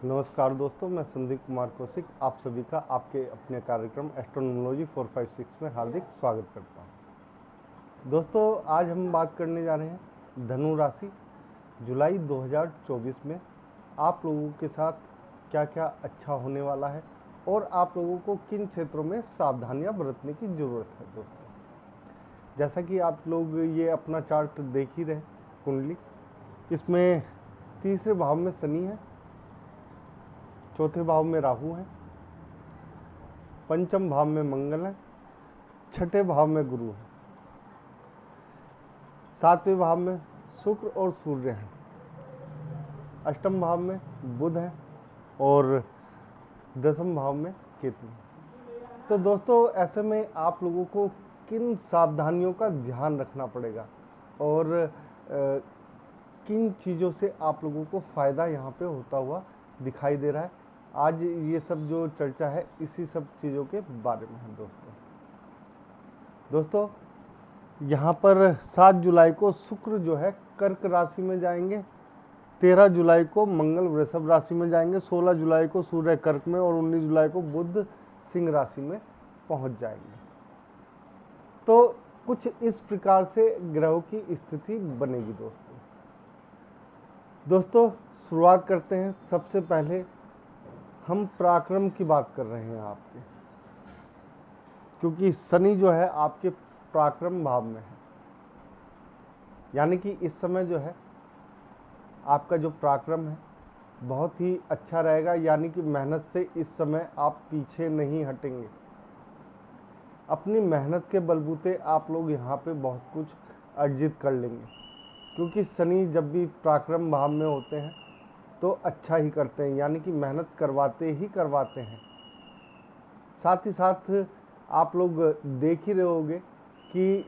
नमस्कार दोस्तों, मैं संदीप कुमार कौशिक आप सभी का आपके अपने कार्यक्रम एस्ट्रोनोमोलॉजी 456 में हार्दिक स्वागत करता हूं। दोस्तों, आज हम बात करने जा रहे हैं धनु राशि जुलाई 2024 में आप लोगों के साथ क्या क्या अच्छा होने वाला है और आप लोगों को किन क्षेत्रों में सावधानियां बरतने की ज़रूरत है। दोस्तों, जैसा कि आप लोग ये अपना चार्ट देख ही रहे कुंडली, इसमें तीसरे भाव में शनि है, चौथे भाव में राहु है, पंचम भाव में मंगल है, छठे भाव में गुरु है, सातवें भाव में शुक्र और सूर्य हैं, अष्टम भाव में बुध है और दसम भाव में केतु है। तो दोस्तों, ऐसे में आप लोगों को किन सावधानियों का ध्यान रखना पड़ेगा और किन चीज़ों से आप लोगों को फ़ायदा यहाँ पे होता हुआ दिखाई दे रहा है, आज ये सब जो चर्चा है इसी सब चीज़ों के बारे में है। दोस्तों, यहाँ पर 7 जुलाई को शुक्र जो है कर्क राशि में जाएंगे, 13 जुलाई को मंगल वृषभ राशि में जाएंगे, 16 जुलाई को सूर्य कर्क में और 19 जुलाई को बुध सिंह राशि में पहुँच जाएंगे। तो कुछ इस प्रकार से ग्रहों की स्थिति बनेगी। दोस्तों, शुरुआत करते हैं। सबसे पहले हम पराक्रम की बात कर रहे हैं आपके, क्योंकि शनि जो है आपके पराक्रम भाव में है, यानी कि इस समय जो है आपका जो पराक्रम है बहुत ही अच्छा रहेगा, यानी कि मेहनत से इस समय आप पीछे नहीं हटेंगे। अपनी मेहनत के बलबूते आप लोग यहाँ पे बहुत कुछ अर्जित कर लेंगे, क्योंकि शनि जब भी पराक्रम भाव में होते हैं तो अच्छा ही करते हैं, यानी कि मेहनत करवाते ही करवाते हैं। साथ ही साथ आप लोग देख ही रहे होंगे कि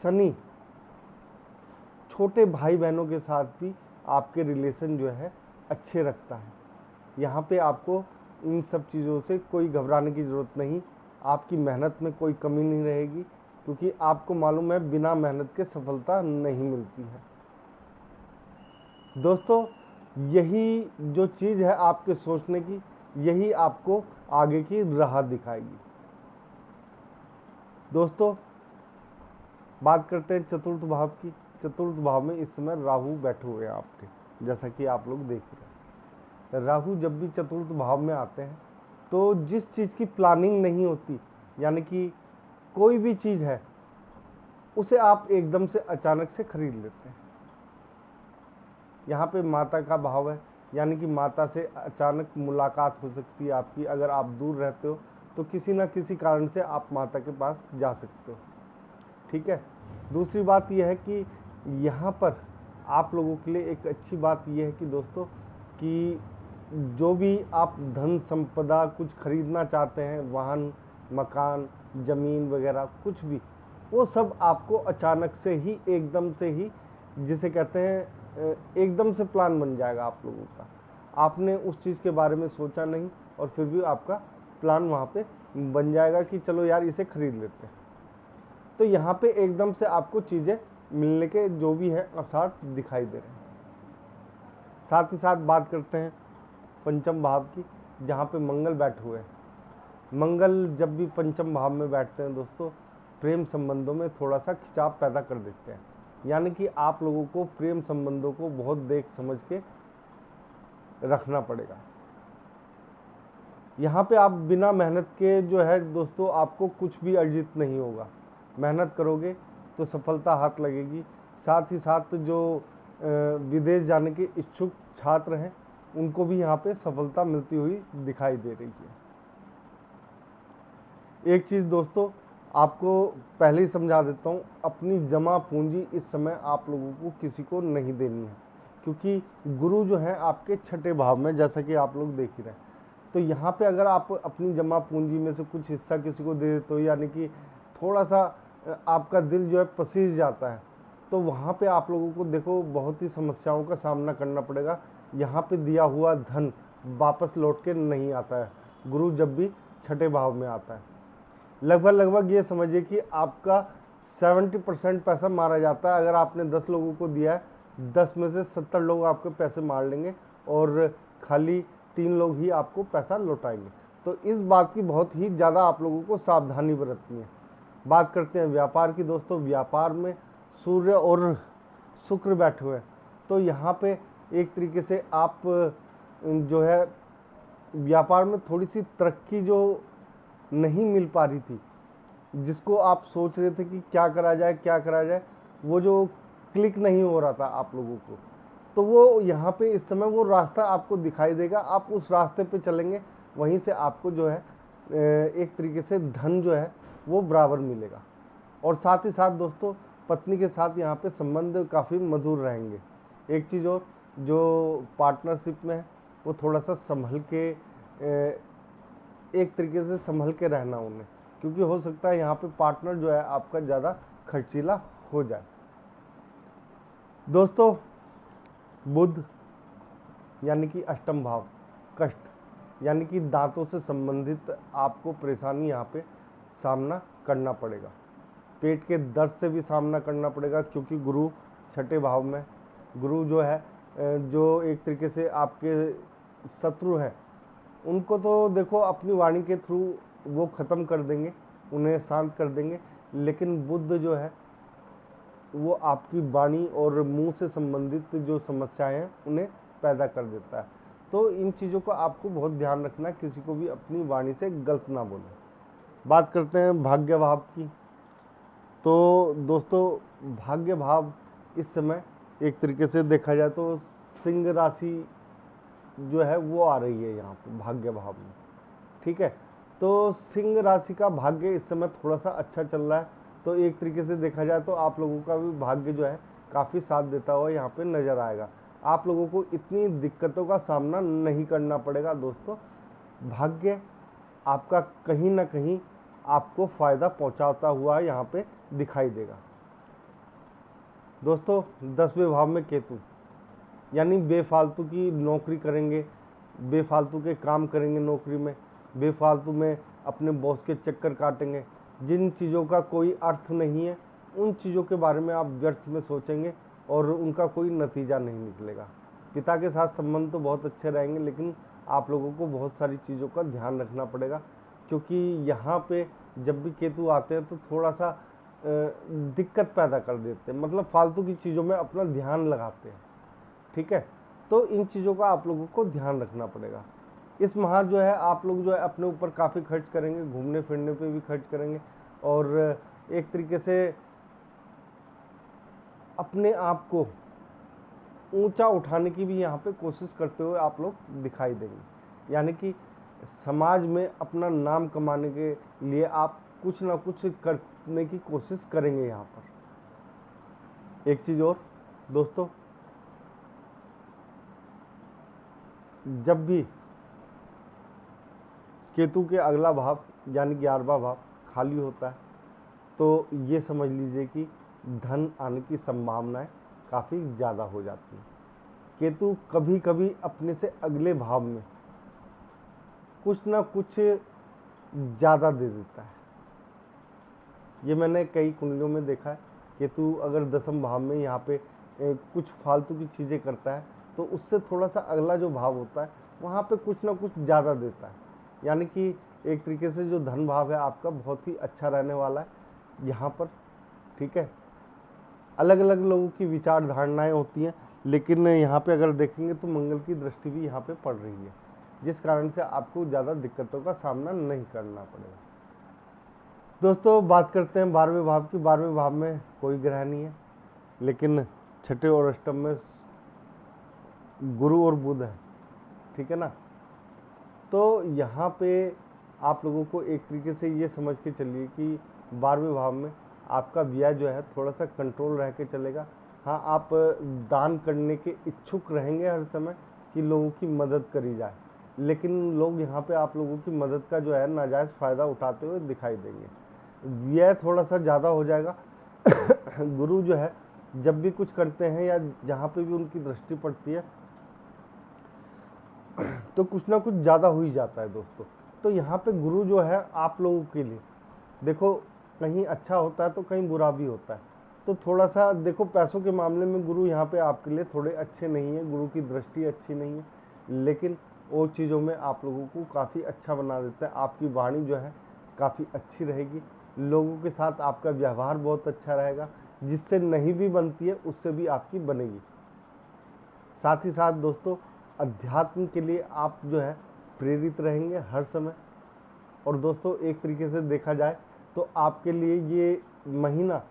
शनि छोटे भाई बहनों के साथ भी आपके रिलेशन जो है अच्छे रखता है। यहाँ पे आपको इन सब चीज़ों से कोई घबराने की ज़रूरत नहीं, आपकी मेहनत में कोई कमी नहीं रहेगी, क्योंकि आपको मालूम है बिना मेहनत के सफलता नहीं मिलती है। दोस्तों, यही जो चीज़ है आपके सोचने की, यही आपको आगे की राह दिखाएगी। दोस्तों, बात करते हैं चतुर्थ भाव की। चतुर्थ भाव में इस समय राहु बैठे हुए हैं आपके, जैसा कि आप लोग देख रहे हैं। राहु जब भी चतुर्थ भाव में आते हैं तो जिस चीज़ की प्लानिंग नहीं होती, यानी कि कोई भी चीज़ है उसे आप एकदम से अचानक से खरीद लेते हैं। यहाँ पे माता का भाव है, यानी कि माता से अचानक मुलाकात हो सकती है आपकी। अगर आप दूर रहते हो तो किसी ना किसी कारण से आप माता के पास जा सकते हो, ठीक है। दूसरी बात यह है कि यहाँ पर आप लोगों के लिए एक अच्छी बात यह है कि दोस्तों, कि जो भी आप धन संपदा कुछ खरीदना चाहते हैं, वाहन, मकान, ज़मीन वगैरह कुछ भी, वो सब आपको अचानक से ही एकदम से ही, जिसे कहते हैं एकदम से प्लान बन जाएगा आप लोगों का। आपने उस चीज़ के बारे में सोचा नहीं और फिर भी आपका प्लान वहाँ पे बन जाएगा कि चलो यार इसे खरीद लेते हैं। तो यहाँ पे एकदम से आपको चीज़ें मिलने के जो भी है आसार दिखाई दे रहे हैं। साथ ही साथ बात करते हैं पंचम भाव की, जहाँ पे मंगल बैठे हुए हैं। मंगल जब भी पंचम भाव में बैठते हैं दोस्तों, प्रेम संबंधों में थोड़ा सा खिंचाव पैदा कर देते हैं, यानी कि आप लोगों को प्रेम संबंधों को बहुत देख समझ के रखना पड़ेगा। यहाँ पे आप बिना मेहनत के जो है दोस्तों, आपको कुछ भी अर्जित नहीं होगा। मेहनत करोगे तो सफलता हाथ लगेगी। साथ ही साथ जो विदेश जाने के इच्छुक छात्र हैं, उनको भी यहाँ पे सफलता मिलती हुई दिखाई दे रही है। एक चीज़ दोस्तों आपको पहले ही समझा देता हूँ, अपनी जमा पूंजी इस समय आप लोगों को किसी को नहीं देनी है, क्योंकि गुरु जो है आपके छठे भाव में, जैसा कि आप लोग देख ही रहे हैं। तो यहाँ पे अगर आप अपनी जमा पूंजी में से कुछ हिस्सा किसी को दे देते हो, यानी कि थोड़ा सा आपका दिल जो है पसीज जाता है, तो वहाँ पे आप लोगों को देखो बहुत ही समस्याओं का सामना करना पड़ेगा। यहाँ पे दिया हुआ धन वापस लौट के नहीं आता है, गुरु जब भी छठे भाव में आता है। लगभग ये समझिए कि आपका 70% पैसा मारा जाता है। अगर आपने 10 लोगों को दिया है, 10 में से 70 लोग आपके पैसे मार लेंगे और खाली 3 लोग ही आपको पैसा लौटाएंगे। तो इस बात की बहुत ही ज़्यादा आप लोगों को सावधानी बरतनी है। बात करते हैं व्यापार की दोस्तों। व्यापार में सूर्य और शुक्र बैठे हुए हैं, तो यहाँ पे एक तरीके से आप जो है व्यापार में थोड़ी सी तरक्की जो नहीं मिल पा रही थी, जिसको आप सोच रहे थे कि क्या करा जाए, वो जो क्लिक नहीं हो रहा था आप लोगों को, तो वो यहाँ पे इस समय वो रास्ता आपको दिखाई देगा। आप उस रास्ते पे चलेंगे, वहीं से आपको जो है एक तरीके से धन जो है वो बराबर मिलेगा। और साथ ही साथ दोस्तों पत्नी के साथ यहाँ पे संबंध काफ़ी मधुर रहेंगे। एक चीज़ और, जो पार्टनरशिप में है वो थोड़ा सा संभल के एक तरीके से संभल के रहना उन्हें, क्योंकि हो सकता है यहाँ पे पार्टनर जो है आपका ज़्यादा खर्चीला हो जाए। दोस्तों बुध यानी कि अष्टम भाव, कष्ट यानी कि दांतों से संबंधित आपको परेशानी यहाँ पे सामना करना पड़ेगा। पेट के दर्द से भी सामना करना पड़ेगा, क्योंकि गुरु छठे भाव में, गुरु जो है जो एक तरीके से आपके शत्रु हैं उनको तो देखो अपनी वाणी के थ्रू वो ख़त्म कर देंगे, उन्हें शांत कर देंगे, लेकिन बुध जो है वो आपकी वाणी और मुंह से संबंधित जो समस्याएं हैं उन्हें पैदा कर देता है। तो इन चीज़ों को आपको बहुत ध्यान रखना है, किसी को भी अपनी वाणी से गलत ना बोलें। बात करते हैं भाग्य भाव की। तो दोस्तों भाग्य भाव इस समय एक तरीके से देखा जाए तो सिंह राशि जो है वो आ रही है यहाँ पे भाग्य भाव में, ठीक है। तो सिंह राशि का भाग्य इस समय थोड़ा सा अच्छा चल रहा है, तो एक तरीके से देखा जाए तो आप लोगों का भी भाग्य जो है काफ़ी साथ देता हुआ यहाँ पे नज़र आएगा। आप लोगों को इतनी दिक्कतों का सामना नहीं करना पड़ेगा दोस्तों। भाग्य आपका कहीं ना कहीं आपको फ़ायदा पहुँचाता हुआ यहाँ पे दिखाई देगा। दोस्तों 10वें भाव में केतु, यानी बेफालतू की नौकरी करेंगे, बेफालतू के काम करेंगे नौकरी में, बेफालतू में अपने बॉस के चक्कर काटेंगे, जिन चीज़ों का कोई अर्थ नहीं है उन चीज़ों के बारे में आप व्यर्थ में सोचेंगे और उनका कोई नतीजा नहीं निकलेगा। पिता के साथ संबंध तो बहुत अच्छे रहेंगे, लेकिन आप लोगों को बहुत सारी चीज़ों का ध्यान रखना पड़ेगा, क्योंकि यहाँ पे जब भी केतु आते हैं तो थोड़ा सा दिक्कत पैदा कर देते हैं, मतलब फालतू की चीज़ों में अपना ध्यान लगाते हैं, ठीक है। तो इन चीज़ों का आप लोगों को ध्यान रखना पड़ेगा। इस माह जो है आप लोग जो है अपने ऊपर काफ़ी खर्च करेंगे, घूमने फिरने पे भी खर्च करेंगे, और एक तरीके से अपने आप को ऊंचा उठाने की भी यहाँ पे कोशिश करते हुए आप लोग दिखाई देंगे। यानी कि समाज में अपना नाम कमाने के लिए आप कुछ ना कुछ करने की कोशिश करेंगे यहाँ पर। एक चीज़ और दोस्तों, जब भी केतु के अगला भाव यानी 11वां भाव खाली होता है तो ये समझ लीजिए कि धन आने की संभावनाएं काफ़ी ज़्यादा हो जाती हैं। केतु कभी कभी अपने से अगले भाव में कुछ ना कुछ ज़्यादा दे देता है। ये मैंने कई कुंडलियों में देखा है। केतु अगर 10वें भाव में यहाँ पे कुछ फालतू की चीज़ें करता है तो उससे थोड़ा सा अगला जो भाव होता है वहाँ पे कुछ ना कुछ ज़्यादा देता है। यानी कि एक तरीके से जो धन भाव है आपका बहुत ही अच्छा रहने वाला है यहाँ पर, ठीक है। अलग अलग लोगों की विचार धारणाएँ होती हैं, लेकिन यहाँ पे अगर देखेंगे तो मंगल की दृष्टि भी यहाँ पे पड़ रही है, जिस कारण से आपको ज़्यादा दिक्कतों का सामना नहीं करना पड़ेगा। दोस्तों बात करते हैं 12वें भाव की। 12वें भाव में कोई ग्रह नहीं है, लेकिन छठे और अष्टम में गुरु और बुध है, ठीक है ना। तो यहाँ पे आप लोगों को एक तरीके से ये समझ के चलिए कि 12वें भाव में आपका व्यय जो है थोड़ा सा कंट्रोल रह के चलेगा। हाँ, आप दान करने के इच्छुक रहेंगे हर समय कि लोगों की मदद करी जाए, लेकिन लोग यहाँ पे आप लोगों की मदद का जो है नाजायज़ फ़ायदा उठाते हुए दिखाई देंगे। व्यय थोड़ा सा ज़्यादा हो जाएगा। गुरु जो है जब भी कुछ करते हैं या जहाँ पे भी उनकी दृष्टि पड़ती है तो कुछ ना कुछ ज़्यादा हो ही जाता है दोस्तों। तो यहाँ पे गुरु जो है आप लोगों के लिए देखो कहीं अच्छा होता है तो कहीं बुरा भी होता है। तो थोड़ा सा देखो पैसों के मामले में गुरु यहाँ पे आपके लिए थोड़े अच्छे नहीं है, गुरु की दृष्टि अच्छी नहीं है, लेकिन वो चीज़ों में आप लोगों को काफ़ी अच्छा बना देते हैं। आपकी वाणी जो है काफ़ी अच्छी रहेगी, लोगों के साथ आपका व्यवहार बहुत अच्छा रहेगा, जिससे नहीं भी बनती है उससे भी आपकी बनेगी। साथ ही साथ दोस्तों, अध्यात्म के लिए आप जो है प्रेरित रहेंगे हर समय। और दोस्तों, एक तरीके से देखा जाए तो आपके लिए ये महीना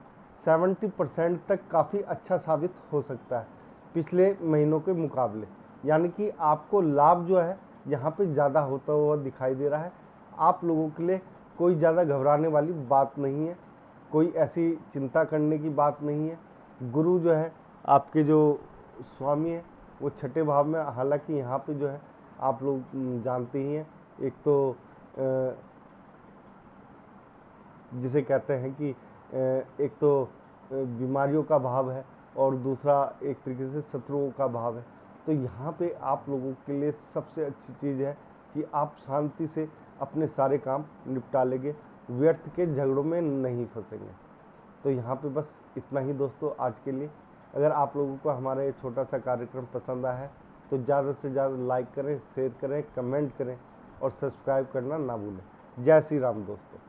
70% तक काफ़ी अच्छा साबित हो सकता है पिछले महीनों के मुकाबले। यानी कि आपको लाभ जो है यहाँ पे ज़्यादा होता हुआ दिखाई दे रहा है। आप लोगों के लिए कोई ज़्यादा घबराने वाली बात नहीं है, कोई ऐसी चिंता करने की बात नहीं है। गुरु जो है आपके जो स्वामी है वो छठे भाव में, हालांकि यहाँ पे जो है आप लोग जानते ही हैं, एक तो जिसे कहते हैं कि एक तो बीमारियों का भाव है और दूसरा एक तरीके से शत्रुओं का भाव है। तो यहाँ पे आप लोगों के लिए सबसे अच्छी चीज़ है कि आप शांति से अपने सारे काम निपटा लेंगे, व्यर्थ के झगड़ों में नहीं फंसेंगे। तो यहाँ पे बस इतना ही दोस्तों आज के लिए। अगर आप लोगों को हमारा ये छोटा सा कार्यक्रम पसंद आया है तो ज़्यादा से ज़्यादा लाइक करें, शेयर करें, कमेंट करें और सब्सक्राइब करना ना भूलें। जय श्री राम दोस्तों।